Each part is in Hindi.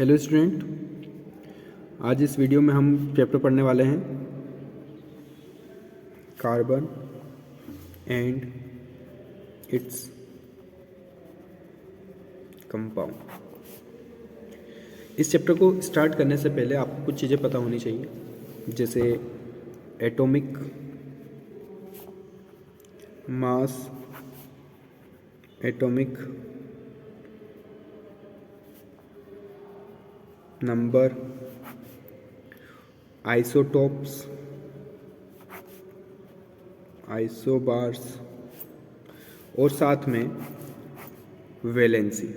हेलो स्टूडेंट, आज इस वीडियो में हम चैप्टर पढ़ने वाले हैं कार्बन एंड इट्स कंपाउंड। इस चैप्टर को स्टार्ट करने से पहले आपको कुछ चीज़ें पता होनी चाहिए, जैसे atomic mass, atomic number, isotopes, isobars और साथ में वैलेंसी।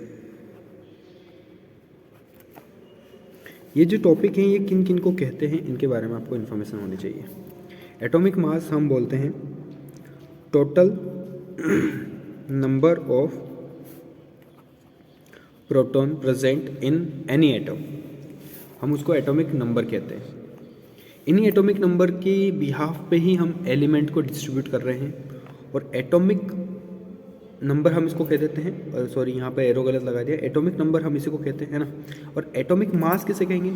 ये जो टॉपिक हैं ये किन किन को कहते हैं, इनके बारे में आपको इन्फॉर्मेशन होनी चाहिए। एटॉमिक मास हम बोलते हैं total number of proton present in any atom, हम उसको एटॉमिक नंबर कहते हैं। इन्हीं एटॉमिक नंबर की बिहाफ पे ही हम एलिमेंट को डिस्ट्रीब्यूट कर रहे हैं, और एटॉमिक नंबर हम इसको कह देते हैं, और सॉरी यहाँ पे एरो गलत लगा दिया, एटॉमिक नंबर हम इसी को कहते हैं ना। और एटॉमिक मास किसे कहेंगे?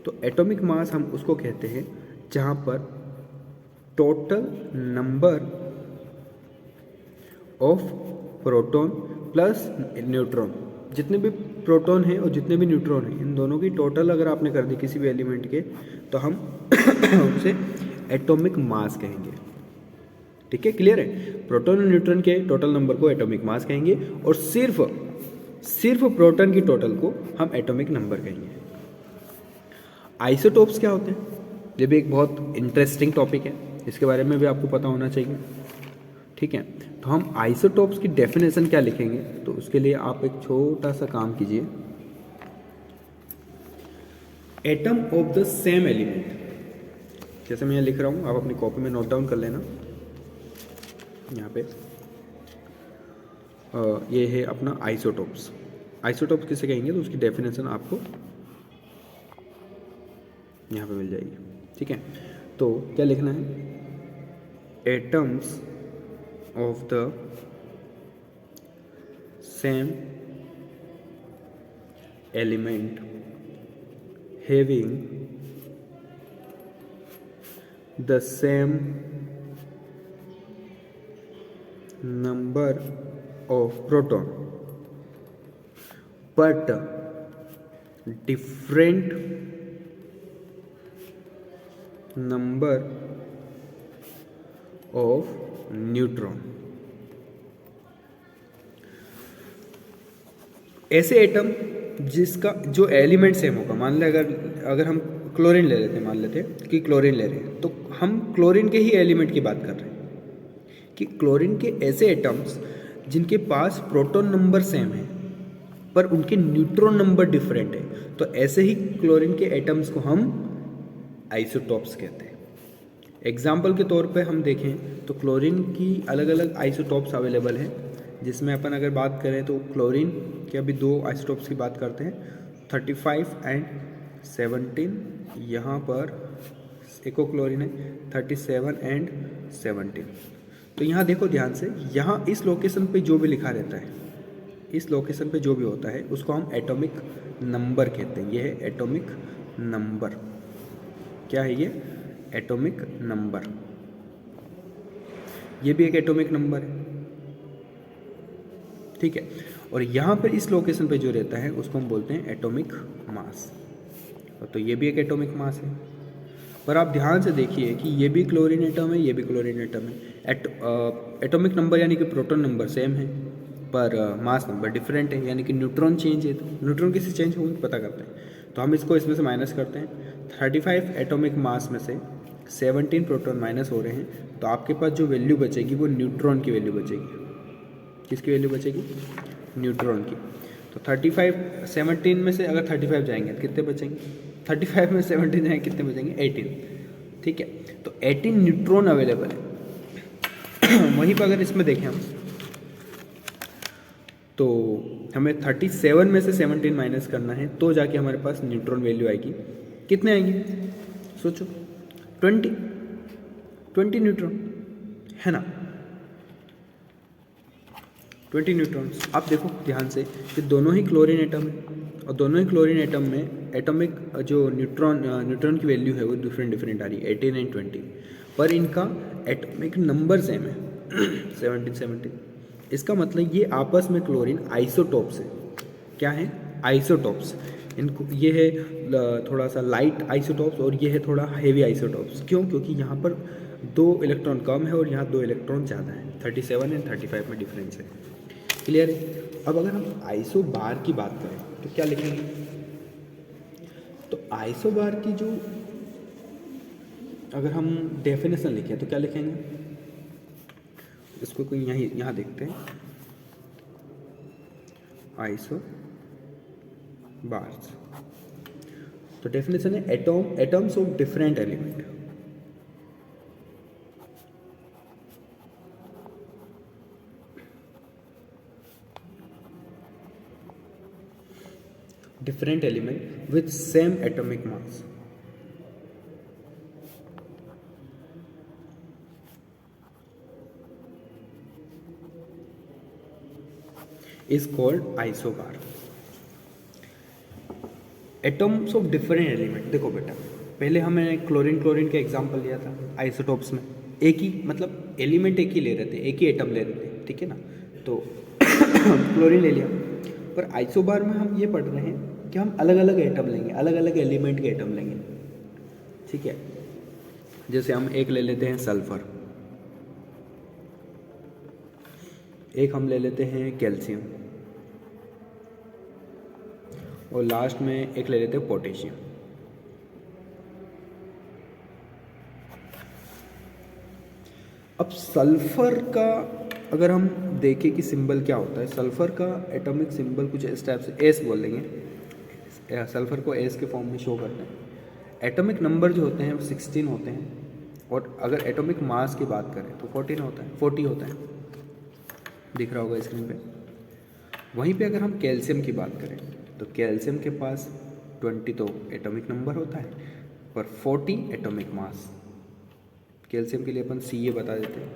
तो एटॉमिक मास हम उसको कहते हैं जहाँ पर total number of proton plus neutron, जितने भी प्रोटॉन हैं और जितने भी न्यूट्रॉन हैं, इन दोनों की टोटल अगर आपने कर दी किसी भी एलिमेंट के, तो हम उसे एटॉमिक मास कहेंगे। ठीक है, क्लियर है? प्रोटॉन और न्यूट्रॉन के टोटल नंबर को एटॉमिक मास कहेंगे, और सिर्फ प्रोटॉन की टोटल को हम एटॉमिक नंबर कहेंगे। आइसोटोप्स क्या होते हैं? ये भी एक बहुत इंटरेस्टिंग टॉपिक है, इसके बारे में भी आपको पता होना चाहिए। ठीक है, तो हम आइसोटोप्स की डेफिनेशन क्या लिखेंगे, तो उसके लिए आप एक छोटा सा काम कीजिए। Atom of the same element, जैसे मैं यहाँ लिख रहा हूँ, आप अपनी कॉपी में नोट डाउन कर लेना। यहाँ पे ये है अपना आइसोटोप्स। आइसोटोप्स किसे कहेंगे, तो उसकी डेफिनेशन आपको यहाँ पे मिल जाएगी। ठीक है, तो क्या लिखना है? Atoms of the same element having the same number of proton but different number of neutron. ऐसे एटम जिसका जो एलिमेंट सेम होगा, मान लें अगर हम क्लोरीन ले लेते हैं, मान लेते हैं कि क्लोरीन ले रहे हैं, तो हम क्लोरीन के ही एलिमेंट की बात कर रहे हैं कि क्लोरीन के ऐसे एटम्स जिनके पास प्रोटॉन नंबर सेम है पर उनके न्यूट्रॉन नंबर डिफरेंट है, तो ऐसे ही क्लोरीन के एटम्स को हम आइसोटोप्स कहते हैं। एग्जाम्पल के तौर पे हम देखें तो क्लोरीन की अलग अलग आइसोटोप्स अवेलेबल हैं, जिसमें अपन अगर बात करें तो क्लोरीन के अभी दो आइसोटोप्स की बात करते हैं, 35 एंड 17। यहाँ पर एको क्लोरीन है 37 एंड 17। तो यहाँ देखो ध्यान से, यहाँ इस लोकेशन पे जो भी लिखा रहता है, इस लोकेशन पे जो भी होता है उसको हम एटॉमिक नंबर कहते हैं। ये है एटॉमिक नंबर। क्या है ये? Atomic number. ये भी एक एटॉमिक नंबर है। ठीक है, और यहाँ पर इस लोकेशन पे जो रहता है उसको हम बोलते हैं एटॉमिक मास। तो ये भी एक एटॉमिक मास है। पर आप ध्यान से देखिए कि ये भी क्लोरीन एटम है, ये भी क्लोरीन एटम है। एटॉमिक नंबर यानी कि प्रोटॉन नंबर सेम है, पर मास नंबर डिफरेंट है, यानी कि न्यूट्रॉन चेंज है। तो न्यूट्रॉन किसी चेंज होंगे पता करते हैं, तो हम इसको इसमें से माइनस करते हैं। 35 एटॉमिक मास में से 17 प्रोटॉन माइनस हो रहे हैं, तो आपके पास जो वैल्यू बचेगी वो न्यूट्रॉन की वैल्यू बचेगी। किसकी वैल्यू बचेगी? न्यूट्रॉन की। तो 35 17 में से अगर 35 जाएंगे तो कितने बचेंगे? 35 में 17 जाएंगे कितने बचेंगे? 18। ठीक है, तो 18 न्यूट्रॉन अवेलेबल है। वहीं पर अगर इसमें देखें हम, तो हमें 37 में से 17 माइनस करना है, तो जाके हमारे पास न्यूट्रॉन वैल्यू आएगी। कितने आएंगे? सोचो, 20 न्यूट्रॉन है ना, 20 न्यूट्रॉन्स। आप देखो ध्यान से कि दोनों ही क्लोरीन एटम है, और दोनों ही क्लोरीन एटम में एटॉमिक जो न्यूट्रॉन की वैल्यू है वो डिफरेंट आ रही है 18 एंड 20, पर इनका एटॉमिक नंबर सेम है 17। इसका मतलब ये आपस में क्लोरीन आइसोटॉप्स है। क्या है? आइसोटॉप्स। इनको ये है थोड़ा सा लाइट आइसोटॉप्स और ये है थोड़ा हेवी आइसोटॉप्स। क्यों? क्योंकि यहाँ पर 2 इलेक्ट्रॉन कम है और यहाँ 2 इलेक्ट्रॉन ज़्यादा है। 37 एंड 35 में डिफरेंस है। क्लियर है? अब अगर हम आइसोबार की बात करें तो क्या लिखेंगे? तो आइसोबार की जो अगर हम डेफिनेशन लिखें तो क्या लिखेंगे? इसको कोई यहाँ देखते हैं। आइसो बार्स, तो डेफिनेशन है atoms of different element. Different element with same atomic mass. Is called isobar. Atoms of different element. देखो बेटा, पहले हमने क्लोरीन का एग्जांपल लिया था आइसोटॉप्स में। एक ही मतलब एलिमेंट एक ही ले रहे थे, एक ही एटम ले रहे थे, ठीक है ना? तो क्लोरीन ले लिया। पर आइसोबार में हम ये पढ़ रहे हैं कि हम अलग अलग एटम लेंगे, अलग अलग एलिमेंट के एटम लेंगे, ठीक है? जैसे हम एक ले लेते हैं सल्फर, एक हम ले लेते हैं कैल्शियम, और लास्ट में एक ले लेते हैं पोटेशियम। अब सल्फर का अगर हम देखें कि सिंबल क्या होता है, सल्फर का एटॉमिक सिंबल कुछ इस टाइप से एस बोल लेंगे। सल्फर को एस के फॉर्म में शो करते हैं। एटॉमिक नंबर जो होते हैं वो 16 होते हैं, और अगर एटॉमिक मास की बात करें तो 40 होता है, दिख रहा होगा स्क्रीन पे। वहीं पे अगर हम कैल्शियम की बात करें तो कैल्शियम के पास 20 तो एटॉमिक नंबर होता है, पर 40 एटॉमिक मास। कैल्शियम के लिए अपन Ca बता देते हैं।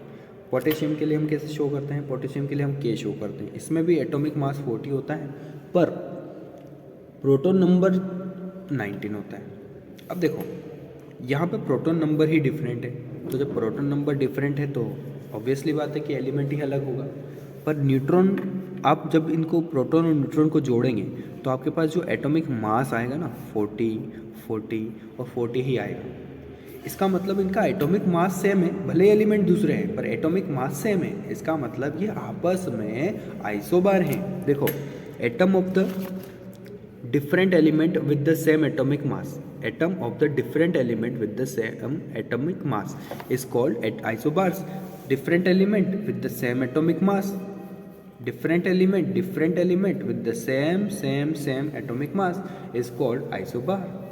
पोटेशियम के लिए हम कैसे शो करते हैं? पोटेशियम के लिए हम K शो करते हैं। इसमें भी एटॉमिक मास 40 होता है, पर प्रोटॉन नंबर 19 होता है। अब देखो, यहाँ पे प्रोटॉन नंबर ही डिफरेंट है, तो जब प्रोटॉन नंबर डिफरेंट है तो ऑब्वियसली बात है कि एलिमेंट ही अलग होगा। पर न्यूट्रॉन, आप जब इनको प्रोटॉन और न्यूट्रॉन को जोड़ेंगे तो आपके पास जो एटॉमिक मास आएगा ना 40, 40 और 40 ही आएगा। इसका मतलब इनका एटॉमिक मास सेम है, भले एलिमेंट दूसरे हैं पर एटॉमिक मास सेम है। इसका मतलब ये आपस में आइसोबार हैं। देखो, atom of the different element with the same atomic mass, atom of the different element with the same atomic mass is called isobars. Different element with the same atomic mass, different element with the same atomic mass is called isobar.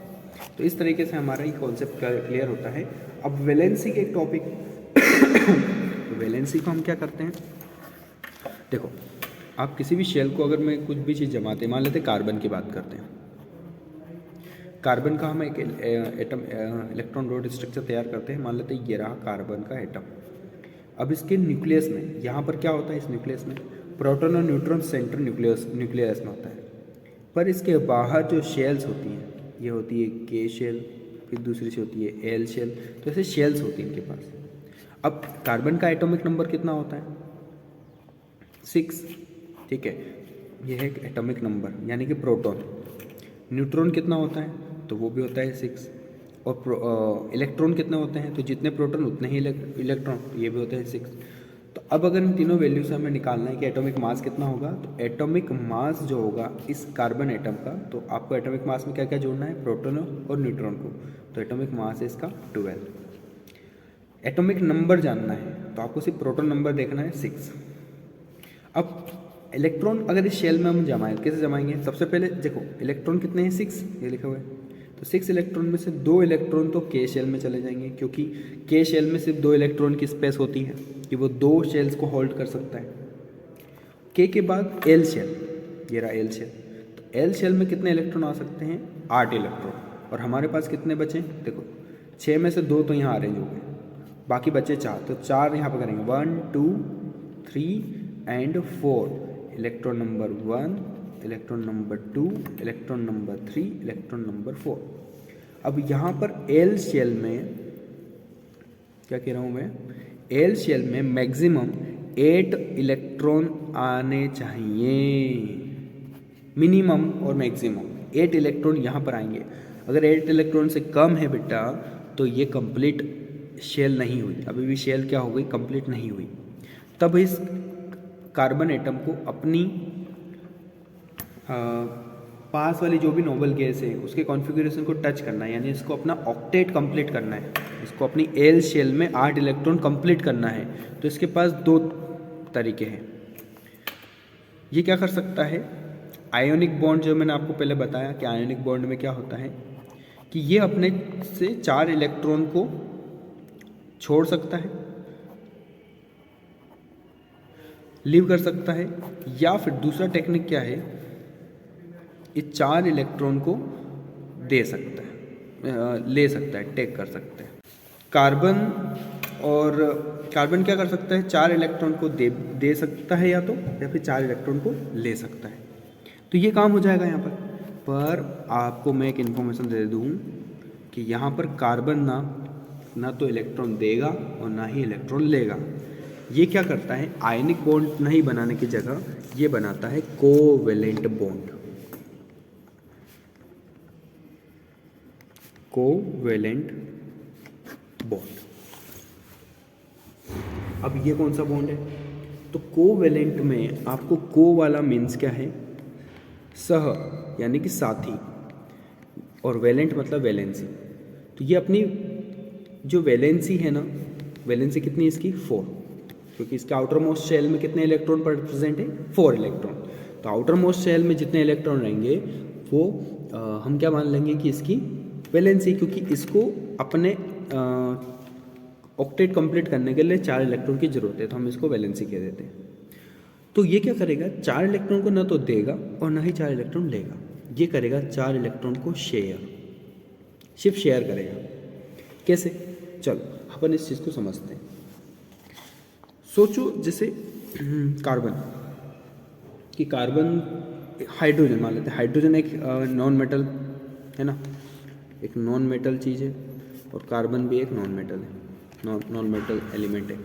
तो इस तरीके से हमारा ये कॉन्सेप्ट क्लियर होता है। अब वैलेंसी के एक टॉपिक तो वैलेंसी को हम क्या करते हैं? देखो, आप किसी भी शेल को अगर मैं कुछ भी चीज़ जमाते हैं, मान लेते कार्बन की बात करते हैं। कार्बन का हम एक एटम इलेक्ट्रॉन डॉट स्ट्रक्चर तैयार करते हैं। मान लेते हैं ये रहा कार्बन का एटम। अब इसके न्यूक्लियस में यहाँ पर क्या होता है? इस न्यूक्लियस में प्रोटॉन और न्यूट्रॉन सेंटर न्यूक्लियस में होता है, पर इसके बाहर जो शेल्स होती हैं, ये होती है के शेल, फिर दूसरी से होती है एल शेल, तो ऐसे शेल्स होती हैं इनके पास। अब कार्बन का एटॉमिक नंबर कितना होता है? 6, ठीक है? यह है एटॉमिक नंबर यानी कि प्रोटॉन। न्यूट्रॉन कितना होता है? तो वो भी होता है 6। और इलेक्ट्रॉन कितने होते हैं? तो जितने प्रोटॉन उतने ही इलेक्ट्रॉन, ये भी होते हैं 6। तो अब अगर इन तीनों वैल्यू से हमें निकालना है कि एटॉमिक मास कितना होगा, तो एटॉमिक मास जो होगा इस कार्बन एटम का, तो आपको एटॉमिक मास में क्या क्या जोड़ना है? प्रोटॉन और न्यूट्रॉन को। तो एटॉमिक मास है इसका 12। एटॉमिक नंबर जानना है तो आपको सिर्फ प्रोटॉन नंबर देखना है 6। अब इलेक्ट्रॉन अगर इस शेल में हम जमाएं, कैसे जमाएंगे? सबसे पहले देखो, इलेक्ट्रॉन कितने हैं? 6, ये लिखा हुआ है। तो 6 इलेक्ट्रॉन में से 2 इलेक्ट्रॉन तो के शेल में चले जाएंगे, क्योंकि के शेल में सिर्फ 2 इलेक्ट्रॉन की स्पेस होती है कि वो 2 शेल्स को होल्ड कर सकता है। के बाद एल शेल, ये रहा एल शेल। तो एल शेल में कितने इलेक्ट्रॉन आ सकते हैं? 8 इलेक्ट्रॉन। और हमारे पास कितने बचे? देखो, 6 में से 2 तो यहाँ अरेंज हो गए, बाकी बचे 4। तो 4 यहाँ पर करेंगे, 1 2 3 and 4। Electron number 1 electron number 2, electron number 3, electron number 4। अब यहाँ पर एल शेल में क्या कह रहा हूँ मैं, एल शेल में मैक्सिमम 8 इलेक्ट्रॉन आने चाहिए, मिनिमम और मैक्सिमम 8 इलेक्ट्रॉन यहाँ पर आएंगे। अगर 8 इलेक्ट्रॉन से कम है बेटा तो ये कंप्लीट शेल नहीं हुई, अभी भी शेल क्या हो गई, कंप्लीट नहीं हुई। तब इस कार्बन एटम को अपनी पास वाली जो भी नोबल गैस है उसके कॉन्फ़िगरेशन को टच करना है, यानी इसको अपना ऑक्टेट कंप्लीट करना है, इसको अपनी एल शेल में 8 इलेक्ट्रॉन कंप्लीट करना है। तो इसके पास 2 तरीके हैं। ये क्या कर सकता है, आयोनिक बॉन्ड, जो मैंने आपको पहले बताया कि आयोनिक बॉन्ड में क्या होता है कि ये अपने से 4 इलेक्ट्रॉन को छोड़ सकता है, लीव कर सकता है, या फिर दूसरा टेक्निक क्या है, ये 4 इलेक्ट्रॉन को दे सकता है, ले सकता है, टेक कर सकता है। कार्बन क्या कर सकता है, 4 इलेक्ट्रॉन को दे सकता है या फिर 4 इलेक्ट्रॉन को ले सकता है। तो ये काम हो जाएगा यहाँ पर आपको मैं एक इन्फॉर्मेशन दे दूँ कि यहाँ पर कार्बन ना तो इलेक्ट्रॉन देगा और ना ही इलेक्ट्रॉन लेगा। ये क्या करता है, आयनिक बॉन्ड नहीं बनाने की जगह ये बनाता है कोवेलेंट बॉन्ड। Covalent bond. अब ये कौन सा बॉन्ड है, तो कोवेलेंट में आपको को वाला मीन्स क्या है, सह यानी कि साथी, और वेलेंट मतलब वैलेंसी। तो ये अपनी जो वैलेंसी है ना, वैलेंसी कितनी है इसकी, 4, क्योंकि इसके आउटर मोस्ट शेल में कितने इलेक्ट्रॉन प्रेजेंट है, 4 इलेक्ट्रॉन। तो आउटर मोस्ट शेल में जितने इलेक्ट्रॉन रहेंगे वो हम क्या मान लेंगे कि इसकी वैलेंसी, क्योंकि इसको अपने ऑक्टेट कंप्लीट करने के लिए 4 इलेक्ट्रॉन की जरूरत है, तो हम इसको वैलेंसी कह देते हैं। तो ये क्या करेगा, 4 इलेक्ट्रॉन को ना तो देगा और ना ही 4 इलेक्ट्रॉन लेगा, ये करेगा 4 इलेक्ट्रॉन को सिर्फ शेयर करेगा। कैसे, चलो अपन इस चीज़ को समझते हैं। सोचो जैसे कार्बन हाइड्रोजन मान लेते हैं, हाइड्रोजन एक नॉन मेटल है ना, एक नॉन मेटल चीज़ है, और कार्बन भी एक नॉन मेटल है, नॉन मेटल एलिमेंट है,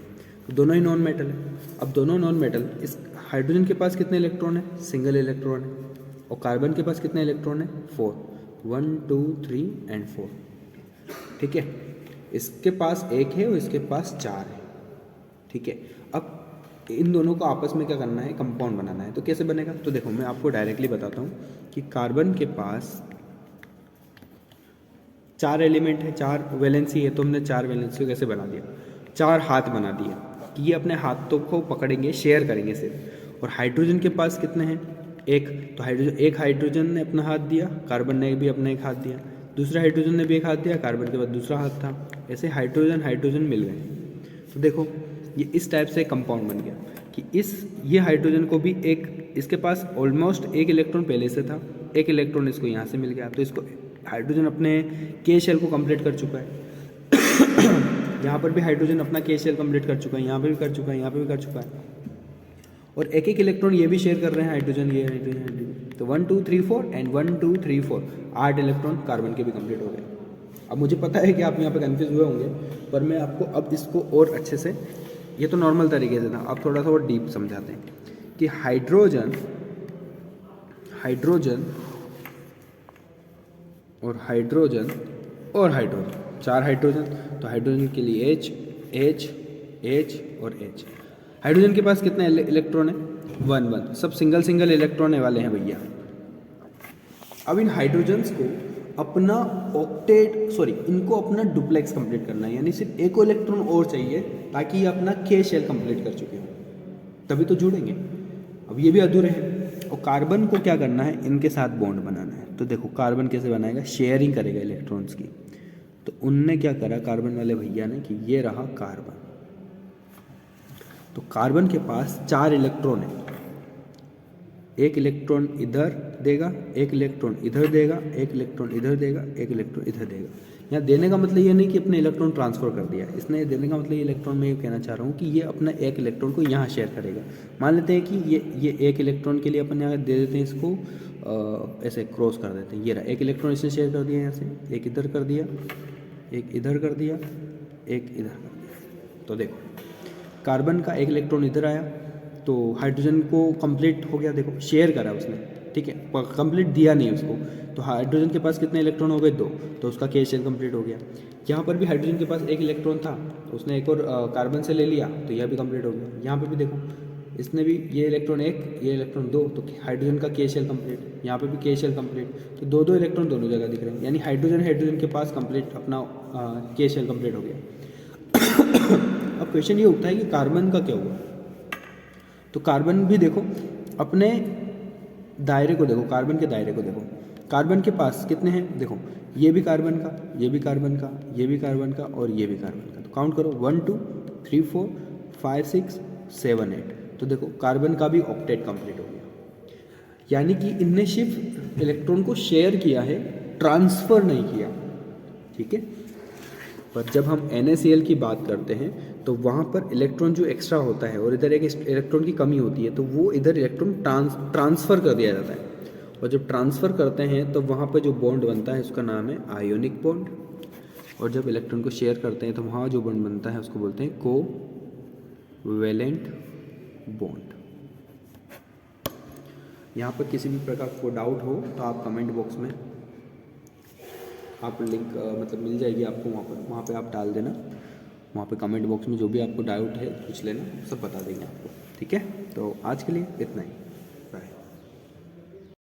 तो दोनों ही नॉन मेटल है। अब दोनों नॉन मेटल, इस हाइड्रोजन के पास कितने इलेक्ट्रॉन है, सिंगल इलेक्ट्रॉन है, और कार्बन के पास कितने इलेक्ट्रॉन है, 4, 1 2 3 एंड 4, ठीक है। इसके पास 1 है और इसके पास 4 है, ठीक है। अब इन दोनों को आपस में क्या करना है, कंपाउंड बनाना है। तो कैसे बनेगा, तो देखो मैं आपको डायरेक्टली बताता हूँ कि कार्बन के पास 4 एलिमेंट है, 4 वैलेंसी है, तो हमने 4 वैलेंसी को कैसे बना दिया, 4 हाथ बना दिया कि ये अपने हाथों को पकड़ेंगे, शेयर करेंगे सिर्फ। और हाइड्रोजन के पास कितने हैं, 1, तो हाइड्रोजन ने अपना हाथ दिया, कार्बन ने भी अपना एक हाथ दिया, दूसरा हाइड्रोजन ने भी एक हाथ दिया, कार्बन के बाद दूसरा हाथ था, ऐसे हाइड्रोजन मिल गए। तो देखो ये इस टाइप से कंपाउंड बन गया कि ये हाइड्रोजन को भी इसके पास ऑलमोस्ट 1 इलेक्ट्रॉन पहले से था, 1 इलेक्ट्रॉन इसको यहाँ से मिल गया, तो इसको हाइड्रोजन अपने के शेल को कंप्लीट कर चुका है। यहाँ पर भी हाइड्रोजन अपना के शेल कंप्लीट कर चुका है, यहाँ पे भी कर चुका है, यहाँ पे भी कर चुका है, और एक इलेक्ट्रॉन ये भी शेयर कर रहे हैं हाइड्रोजन, ये हाइड्रोजन। तो 1 2 3 4 एंड 1 2 3 4 8 इलेक्ट्रॉन कार्बन के भी कंप्लीट हो गए। अब मुझे पता है कि आप यहाँ पे कंफ्यूज हुए होंगे, पर मैं आपको अब इसको और अच्छे से, ये तो नॉर्मल तरीके से था, अब थोड़ा सा और डीप समझाते हैं कि हाइड्रोजन और हाइड्रोजन 4 हाइड्रोजन, तो हाइड्रोजन के लिए H और H। हाइड्रोजन के पास कितने इलेक्ट्रॉन है, 1 सब सिंगल इलेक्ट्रॉन वाले हैं भैया। अब इन हाइड्रोजन्स को अपना इनको अपना डुप्लेक्स कंप्लीट करना है, यानी सिर्फ एक इलेक्ट्रॉन और चाहिए ताकि ये अपना के शेल कंप्लीट कर चुके हो, तभी तो जुड़ेंगे। अब ये भी अधूरे हैं। और कार्बन को क्या करना है, इनके साथ बॉन्ड बनाना है। तो देखो कार्बन कैसे बनाएगा, शेयरिंग करेगा इलेक्ट्रॉन्स की। तो उनने क्या करा कार्बन वाले भैया ने कि ये रहा कार्बन, तो कार्बन के पास 4 इलेक्ट्रॉन है, 1 इलेक्ट्रॉन इधर देगा, 1 इलेक्ट्रॉन इधर देगा, 1 इलेक्ट्रॉन इधर देगा, 1 इलेक्ट्रॉन इधर देगा। यहाँ देने का मतलब ये नहीं कि अपने इलेक्ट्रॉन ट्रांसफ़र कर दिया, इसने देने का मतलब ये इलेक्ट्रॉन मैं ये कहना चाह रहा हूँ कि ये अपना एक इलेक्ट्रॉन को यहाँ शेयर करेगा। मान लेते हैं कि ये एक इलेक्ट्रॉन के लिए अपन यहाँ दे देते हैं इसको, ऐसे क्रॉस कर देते हैं। ये रहा एक इलेक्ट्रॉन इसने शेयर कर दिया यहाँ से, एक इधर कर दिया, एक इधर कर दिया, एक इधर कर दिया। तो देखो कार्बन का एक इलेक्ट्रॉन इधर आया तो हाइड्रोजन को कंप्लीट हो गया, देखो शेयर करा उसने, ठीक है, कंप्लीट दिया नहीं उसको। तो हाइड्रोजन के पास कितने इलेक्ट्रॉन हो गए? 2, तो उसका के शेयर कंप्लीट हो गया। यहाँ पर भी हाइड्रोजन के पास एक इलेक्ट्रॉन था, तो उसने एक और कार्बन से ले लिया, तो यह भी कंप्लीट हो गया। यहाँ पर भी देखो इसने भी ये इलेक्ट्रॉन 1, ये इलेक्ट्रॉन 2, तो हाइड्रोजन का के शेयर कंप्लीट, यहाँ पे भी के शेयर कंप्लीट, तो 2 इलेक्ट्रॉन दोनों जगह दिख रहे हैं, यानी हाइड्रोजन के पास कंप्लीट अपना के शेयर कंप्लीट हो गया। अब क्वेश्चन ये उठता है कि कार्बन का क्या हुआ? तो कार्बन भी देखो अपने दायरे को देखो, कार्बन के दायरे को देखो, कार्बन के पास कितने हैं? देखो ये भी कार्बन का, ये भी कार्बन का, ये भी कार्बन का और ये भी कार्बन का। तो काउंट करो 1 2 3 4 5 6 7 8। तो देखो कार्बन का भी ऑक्टेट कंप्लीट हो गया, यानी कि इनने सिर्फ इलेक्ट्रॉन को शेयर किया है, ट्रांसफ़र नहीं किया, ठीक है। पर जब हम NaCl की बात करते हैं तो वहाँ पर इलेक्ट्रॉन जो एक्स्ट्रा होता है और इधर एक इलेक्ट्रॉन की कमी होती है, तो वो इधर इलेक्ट्रॉन ट्रांसफ़र कर दिया जाता है। और जब ट्रांसफ़र करते हैं तो वहाँ पर जो बॉन्ड बनता है उसका नाम है आयोनिक बॉन्ड, और जब इलेक्ट्रॉन को शेयर करते हैं तो वहाँ जो बॉन्ड बनता है उसको बोलते हैं कोवैलेंट बॉन्ड। यहाँ पर किसी भी प्रकार को डाउट हो तो आप कमेंट बॉक्स में आप लिंक मतलब मिल जाएगी आपको, वहाँ पे आप डाल देना, वहाँ पे कमेंट बॉक्स में जो भी आपको डाउट है पूछ लेना, सब बता देंगे आपको, ठीक है। तो आज के लिए इतना ही।